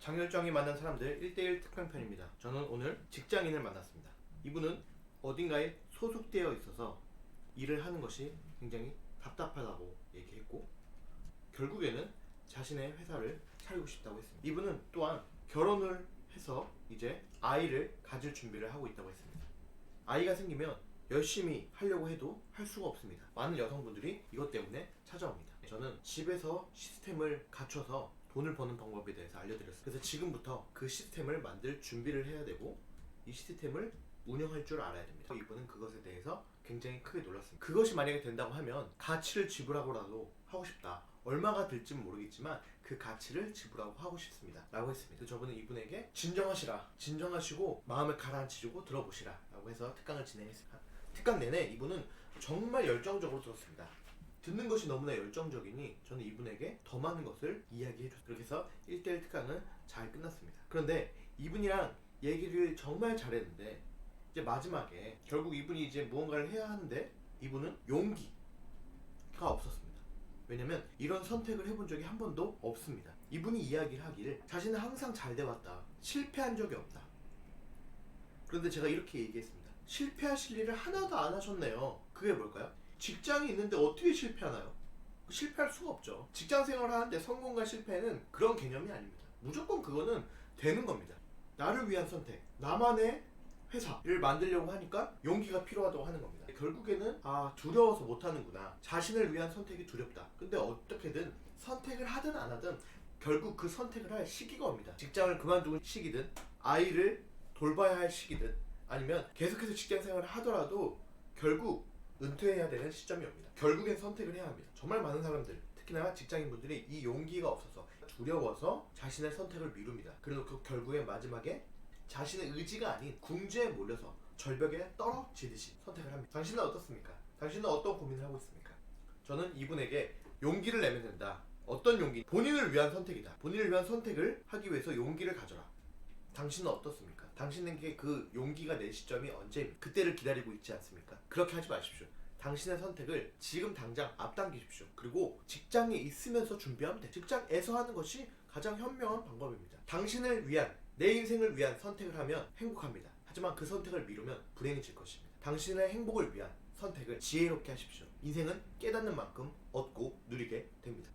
장열정이 만난 사람들 1대1 특강편입니다. 저는 오늘 직장인을 만났습니다. 이분은 어딘가에 소속되어 있어서 일을 하는 것이 굉장히 답답하다고 얘기했고, 결국에는 자신의 회사를 차리고 싶다고 했습니다. 이분은 또한 결혼을 해서 이제 아이를 가질 준비를 하고 있다고 했습니다. 아이가 생기면 열심히 하려고 해도 할 수가 없습니다. 많은 여성분들이 이것 때문에 찾아옵니다. 저는 집에서 시스템을 갖춰서 돈을 버는 방법에 대해서 알려드렸어요. 그래서 지금부터 그 시스템을 만들 준비를 해야 되고, 이 시스템을 운영할 줄 알아야 됩니다. 이분은 그것에 대해서 굉장히 크게 놀랐습니다. 그것이 만약에 된다고 하면 가치를 지불하고라도 하고 싶다. 얼마가 될지는 모르겠지만 그 가치를 지불하고 하고 싶습니다 라고 했습니다. 그래서 저분은 이분에게 진정하시라, 진정하시고 마음을 가라앉히시고 들어보시라 라고 해서 특강을 진행했습니다. 특강 내내 이분은 정말 열정적으로 들었습니다. 듣는 것이 너무나 열정적이니 저는 이분에게 더 많은 것을 이야기해줬어요. 그렇게 해서 1대1 특강은 잘 끝났습니다. 그런데 이분이랑 얘기를 정말 잘했는데 이제 마지막에 결국 이분이 이제 무언가를 해야 하는데 이분은 용기가 없었습니다. 왜냐면 이런 선택을 해본 적이 한 번도 없습니다. 이분이 이야기를 하기를 자신은 항상 잘 돼왔다, 실패한 적이 없다. 그런데 제가 이렇게 얘기했습니다. 실패하실 일을 하나도 안 하셨네요. 그게 뭘까요? 직장이 있는데 어떻게 실패하나요? 실패할 수가 없죠. 직장 생활을 하는데 성공과 실패는 그런 개념이 아닙니다. 무조건 그거는 되는 겁니다. 나를 위한 선택, 나만의 회사를 만들려고 하니까 용기가 필요하다고 하는 겁니다. 결국에는 두려워서 못하는구나, 자신을 위한 선택이 두렵다. 근데 어떻게든 선택을 하든 안 하든 결국 그 선택을 할 시기가 옵니다. 직장을 그만두는 시기든 아이를 돌봐야 할 시기든 아니면 계속해서 직장 생활을 하더라도 결국 은퇴해야 되는 시점이 옵니다. 결국엔 선택을 해야 합니다. 정말 많은 사람들, 특히나 직장인분들이 이 용기가 없어서 두려워서 자신의 선택을 미룹니다. 그리고 그 결국에 마지막에 자신의 의지가 아닌 궁지에 몰려서 절벽에 떨어지듯이 선택을 합니다. 당신은 어떻습니까? 당신은 어떤 고민을 하고 있습니까? 저는 이분에게 용기를 내면 된다. 어떤 용기? 본인을 위한 선택이다. 본인을 위한 선택을 하기 위해서 용기를 가져라. 당신은 어떻습니까? 당신에게 그 용기가 낼 시점이 언제입니까? 그때를 기다리고 있지 않습니까? 그렇게 하지 마십시오. 당신의 선택을 지금 당장 앞당기십시오. 그리고 직장에 있으면서 준비하면 돼요. 직장에서 하는 것이 가장 현명한 방법입니다. 당신을 위한, 내 인생을 위한 선택을 하면 행복합니다. 하지만 그 선택을 미루면 불행해질 것입니다. 당신의 행복을 위한 선택을 지혜롭게 하십시오. 인생은 깨닫는 만큼 얻고 누리게 됩니다.